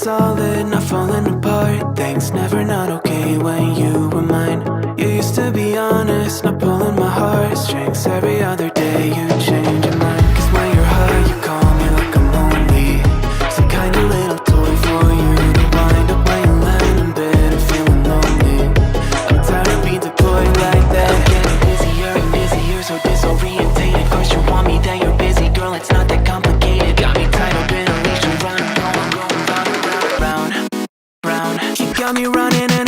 solid, not falling apart. Things never not okay when you were mine. You used to be honest, not pulling my heartstrings. Every other day you change your mind. Cause when you're high you call me like I'm lonely. Some kind of little toy for you to wind up when you land in bed and feeling lonely. I'm tired of being deployed like that. I'm getting busier and busier, so disorientated. First you want me, then you're busy. Girl, it's not that complicated. Got me tied up in a leash and running, going round, round, round, round. You got me running